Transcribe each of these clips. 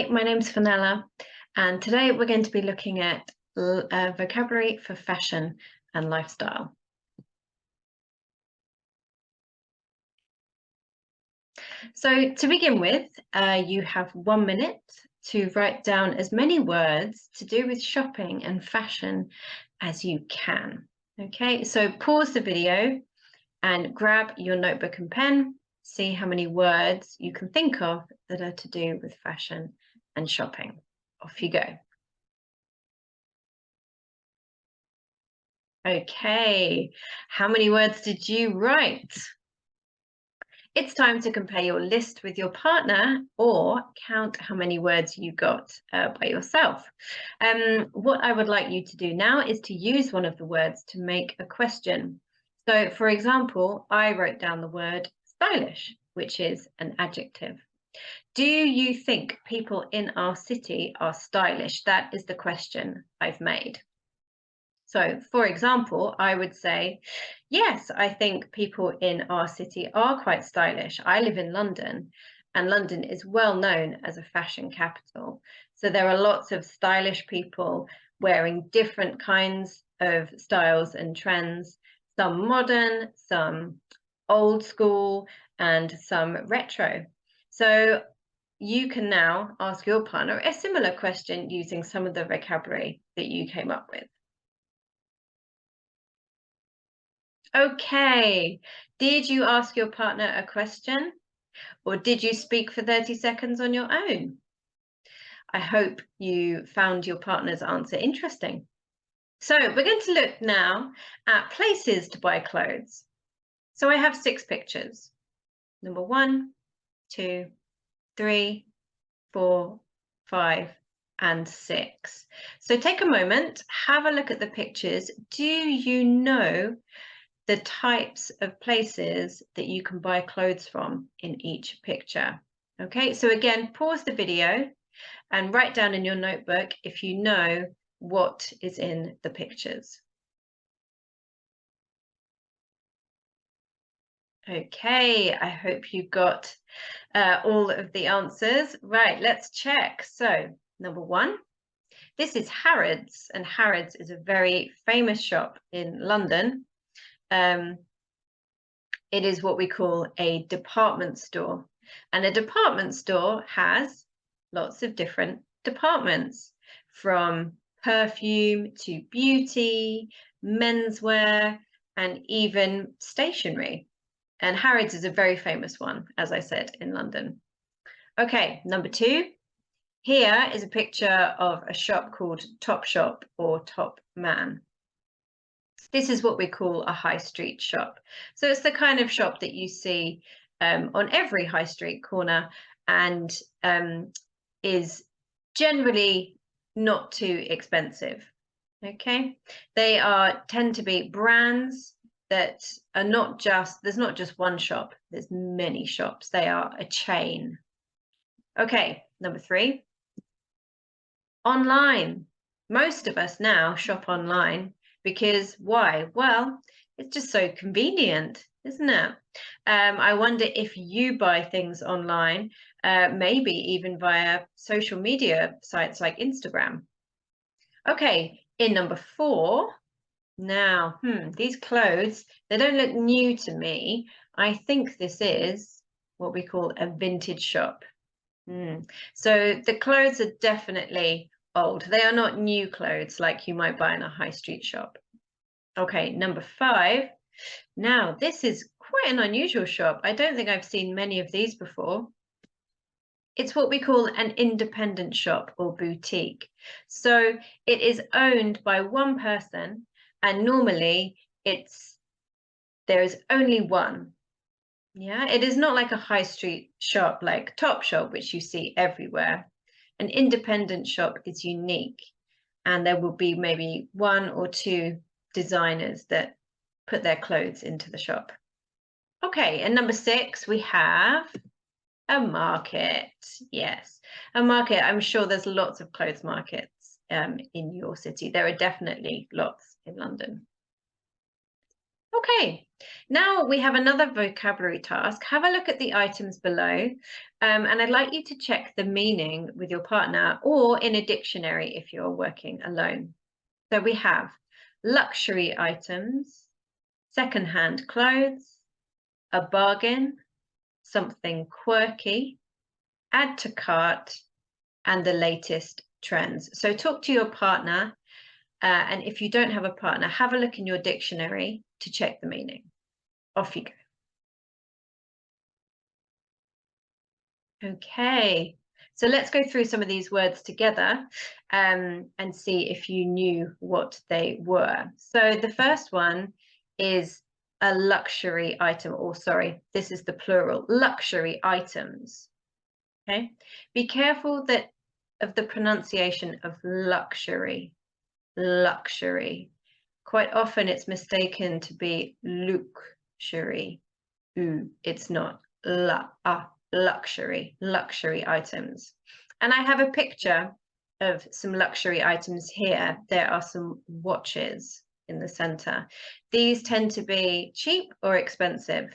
Hi, my name's Fenella, and today we're going to be looking at vocabulary for fashion and lifestyle. So to begin with, you have 1 minute to write down as many words to do with shopping and fashion as you can. Okay, so pause the video and grab your notebook and pen. See how many words you can think of that are to do with fashion and shopping. Off you go. Okay, how many words did you write? It's time to compare your list with your partner or count how many words you got by yourself. What I would like you to do now is to use one of the words to make a question. So, for example, I wrote down the word stylish, which is an adjective. Do you think people in our city are stylish? That is the question I've made. So, for example, I would say, yes, I think people in our city are quite stylish. I live in London, and London is well known as a fashion capital. So there are lots of stylish people wearing different kinds of styles and trends, some modern, some old school, and some retro. So you can now ask your partner a similar question using some of the vocabulary that you came up with. Okay, did you ask your partner a question or did you speak for 30 seconds on your own? I hope you found your partner's answer interesting. So we're going to look now at places to buy clothes. So I have 6 pictures. Number 1, 2, 3, 4, 5, and 6. So take a moment, have a look at the pictures. Do you know the types of places that you can buy clothes from in each picture? Okay, so again, pause the video and write down in your notebook if you know what is in the pictures. Okay, I hope you got all of the answers. Right, let's check. So, number 1, this is Harrods, and Harrods is a very famous shop in London. It is what we call a department store. And a department store has lots of different departments, from perfume to beauty, menswear, and even stationery. And Harrods is a very famous one, as I said, in London. Okay, number 2. Here is a picture of a shop called Topshop or Top Man. This is what we call a high street shop. So it's the kind of shop that you see on every high street corner and is generally not too expensive. Okay, they tend to be brands that are not just, there's not just one shop, there's many shops. They are a chain. Okay, number 3, online. Most of us now shop online. Because why? Well, it's just so convenient, isn't it? I wonder if you buy things online, maybe even via social media sites like Instagram. Okay, in number 4, now, these clothes, they don't look new to me. I think this is what we call a vintage shop. So the clothes are definitely old. They are not new clothes like you might buy in a high street shop. Okay, number 5. Now, this is quite an unusual shop. I don't think I've seen many of these before. It's what we call an independent shop or boutique. So it is owned by one person, and normally there is only one. Yeah, it is not like a high street shop like Topshop, which you see everywhere. An independent shop is unique, and there will be maybe 1 or 2 designers that put their clothes into the shop. Okay, and number 6, we have a market. Yes, a market. I'm sure there's lots of clothes markets in your city. There are definitely lots in London. Okay, now we have another vocabulary task. Have a look at the items below, and I'd like you to check the meaning with your partner or in a dictionary if you're working alone. So we have luxury items, second-hand clothes, a bargain, something quirky, add to cart, and the latest trends. So talk to your partner, and if you don't have a partner, have a look in your dictionary to check the meaning. Off you go. Okay, so let's go through some of these words together and see if you knew what they were. So the first one is a luxury item, or sorry, this is the plural, luxury items. Okay, be careful of the pronunciation of luxury, luxury. Quite often it's mistaken to be luxury. It's not luxury items. And I have a picture of some luxury items here. There are some watches in the center. These tend to be cheap or expensive.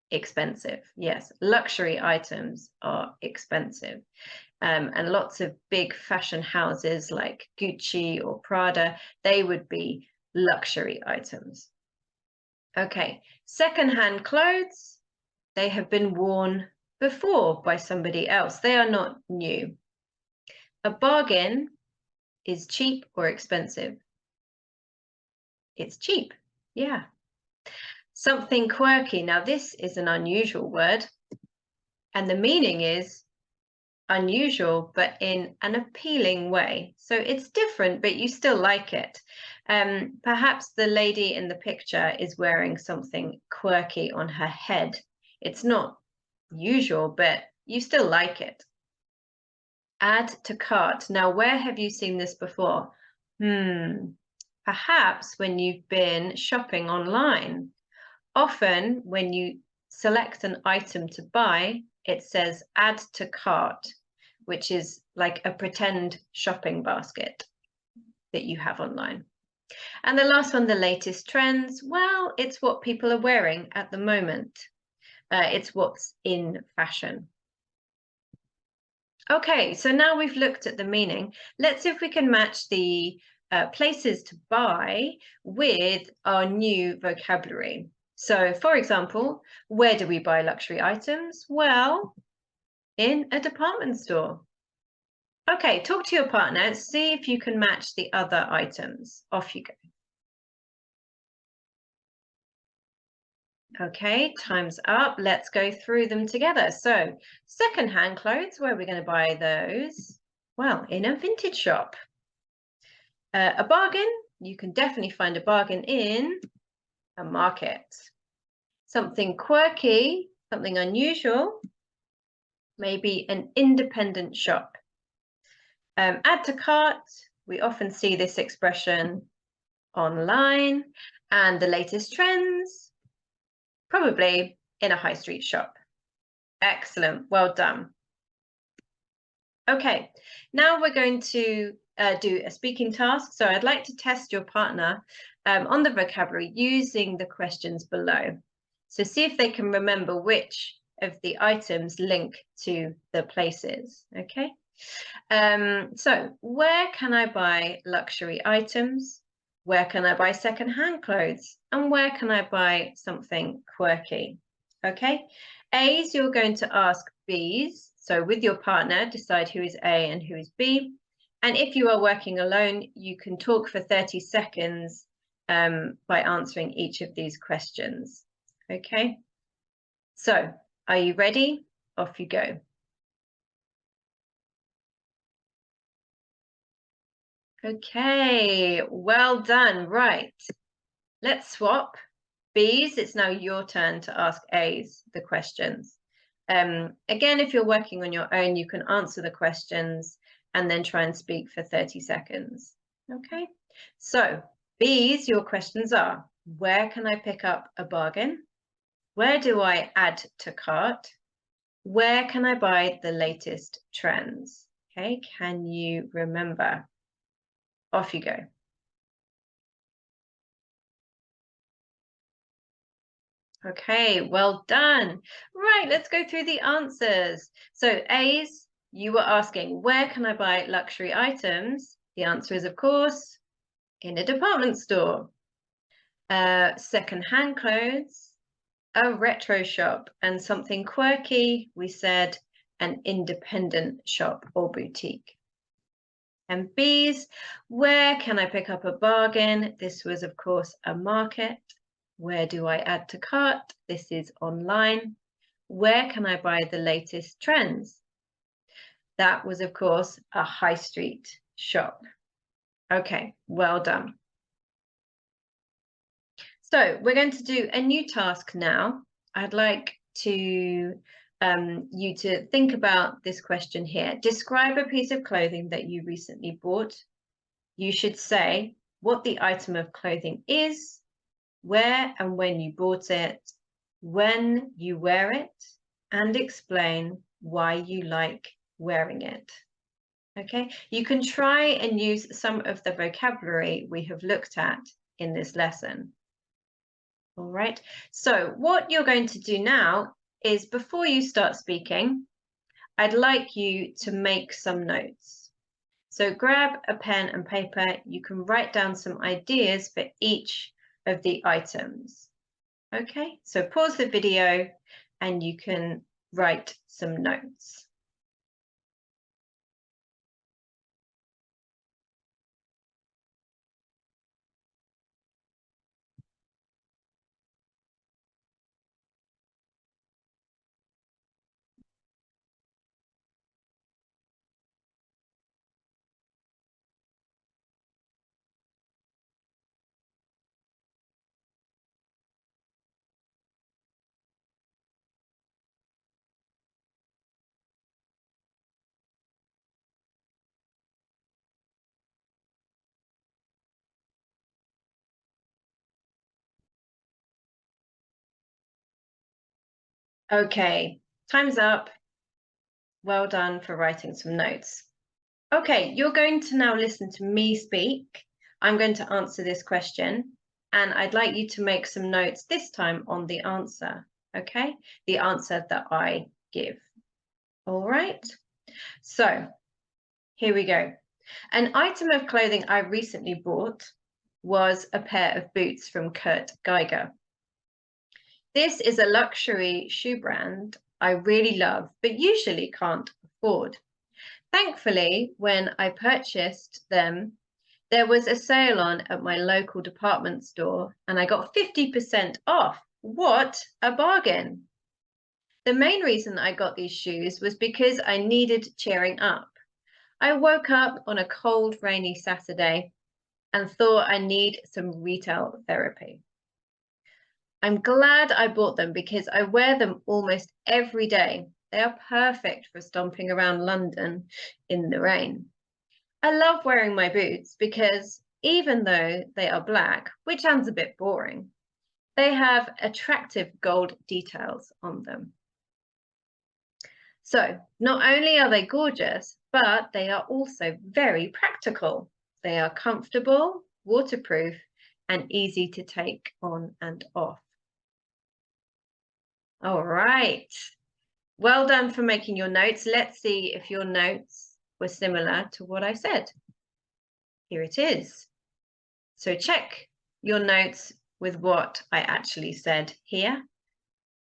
Expensive, yes. Luxury items are expensive. And lots of big fashion houses like Gucci or Prada, they would be luxury items. Okay, second-hand clothes, they have been worn before by somebody else. They are not new. A bargain is cheap or expensive. It's cheap, yeah. Something quirky. Now, this is an unusual word, and the meaning is unusual, but in an appealing way. So it's different, but you still like it. Perhaps the lady in the picture is wearing something quirky on her head. It's not usual, but you still like it. Add to cart. Now, where have you seen this before? Perhaps when you've been shopping online. Often when you select an item to buy, it says add to cart, which is like a pretend shopping basket that you have online. And the last one, the latest trends. Well, it's what people are wearing at the moment. It's what's in fashion. Okay, so now we've looked at the meaning. Let's see if we can match the places to buy with our new vocabulary. So, for example, where do we buy luxury items? Well, in a department store. Okay, talk to your partner, see if you can match the other items. Off you go. Okay, time's up. Let's go through them together. So, second-hand clothes, where are we going to buy those? Well, in a vintage shop. A bargain, you can definitely find a bargain in a market. Something quirky, something unusual, maybe an independent shop. Add to cart, we often see this expression online, and the latest trends, probably in a high street shop. Excellent, well done. Okay, now we're going to do a speaking task. So I'd like to test your partner on the vocabulary using the questions below. So see if they can remember which of the items link to the places, okay? So where can I buy luxury items? Where can I buy second-hand clothes? And where can I buy something quirky? Okay, A's, you're going to ask B's. So with your partner, decide who is A and who is B. And if you are working alone, you can talk for 30 seconds by answering each of these questions. Okay, so are you ready? Off you go. Okay, well done. Right, let's swap. B's, it's now your turn to ask A's the questions. Again, if you're working on your own, you can answer the questions and then try and speak for 30 seconds. Okay, so B's, your questions are, where can I pick up a bargain? Where do I add to cart? Where can I buy the latest trends? Okay, can you remember? Off you go. Okay, well done. Right, let's go through the answers. So A's, you were asking, where can I buy luxury items? The answer is, of course, in a department store. Second-hand clothes, a retro shop, and something quirky, we said an independent shop or boutique. And B's, where can I pick up a bargain? This was, of course, a market. Where do I add to cart? This is online. Where can I buy the latest trends? That was, of course, a high street shop. Okay, well done. So we're going to do a new task now. I'd like to you to think about this question here. Describe a piece of clothing that you recently bought. You should say what the item of clothing is, where and when you bought it, when you wear it, and explain why you like wearing it. Okay, you can try and use some of the vocabulary we have looked at in this lesson. All right, so what you're going to do now is before you start speaking, I'd like you to make some notes. So grab a pen and paper, you can write down some ideas for each of the items. Okay, so pause the video and you can write some notes. Okay, time's up. Well done for writing some notes. Okay, you're going to now listen to me speak. I'm going to answer this question, and I'd like you to make some notes this time on the answer, okay? The answer that I give. All right, so here we go. An item of clothing I recently bought was a pair of boots from Kurt Geiger. This is a luxury shoe brand I really love, but usually can't afford. Thankfully, when I purchased them, there was a sale on at my local department store and I got 50% off. What a bargain! The main reason I got these shoes was because I needed cheering up. I woke up on a cold, rainy Saturday and thought I need some retail therapy. I'm glad I bought them because I wear them almost every day. They are perfect for stomping around London in the rain. I love wearing my boots because even though they are black, which sounds a bit boring, they have attractive gold details on them. So not only are they gorgeous, but they are also very practical. They are comfortable, waterproof, and easy to take on and off. All right. Well done for making your notes. Let's see if your notes were similar to what I said. Here it is. So check your notes with what I actually said here.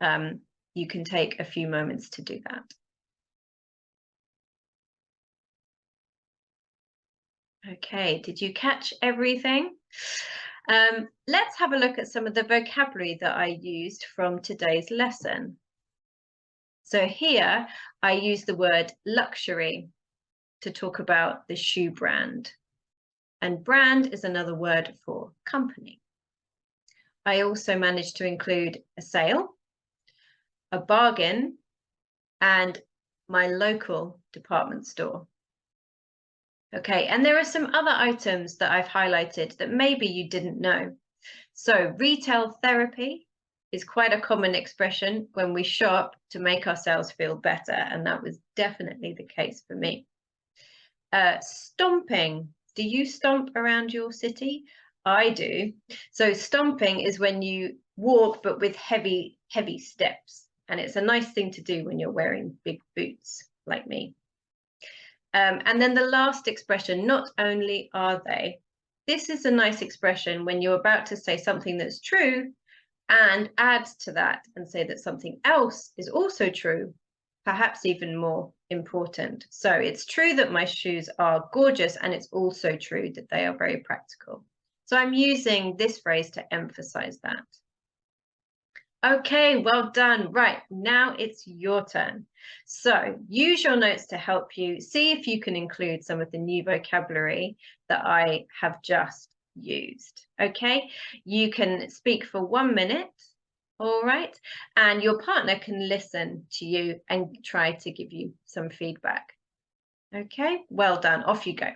You can take a few moments to do that. Okay, did you catch everything? Let's have a look at some of the vocabulary that I used from today's lesson. So here I use the word luxury to talk about the shoe brand. And brand is another word for company. I also managed to include a sale, a bargain, and my local department store. Okay, and there are some other items that I've highlighted that maybe you didn't know. So retail therapy is quite a common expression when we shop to make ourselves feel better, and that was definitely the case for me. Stomping. Do you stomp around your city? I do. So stomping is when you walk, but with heavy, heavy steps. And it's a nice thing to do when you're wearing big boots like me. And then the last expression, not only are they. This is a nice expression when you're about to say something that's true and add to that and say that something else is also true, perhaps even more important. So it's true that my shoes are gorgeous, and it's also true that they are very practical. So I'm using this phrase to emphasize that. Okay, well done. Right, now it's your turn. So use your notes to help you see if you can include some of the new vocabulary that I have just used. Okay, you can speak for 1 minute, all right, and your partner can listen to you and try to give you some feedback. Okay, well done. Off you go.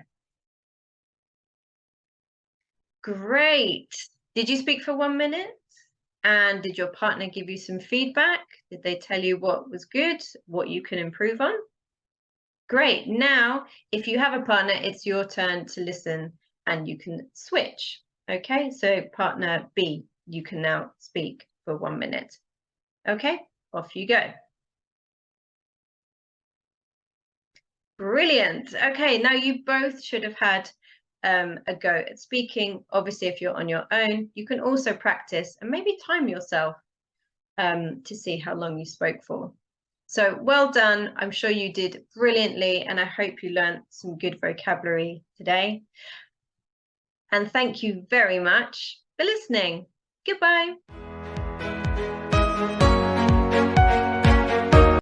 Great. Did you speak for 1 minute? And did your partner give you some feedback? Did they tell you what was good, what you can improve on? Great. Now, if you have a partner, it's your turn to listen and you can switch. Okay, so partner B, you can now speak for 1 minute. Okay, off you go. Brilliant. Okay, now you both should have had a go at speaking. Obviously, if you're on your own, you can also practice and maybe time yourself to see how long you spoke for. So well done. I'm sure you did brilliantly, and I hope you learned some good vocabulary today. And thank you very much for listening. Goodbye.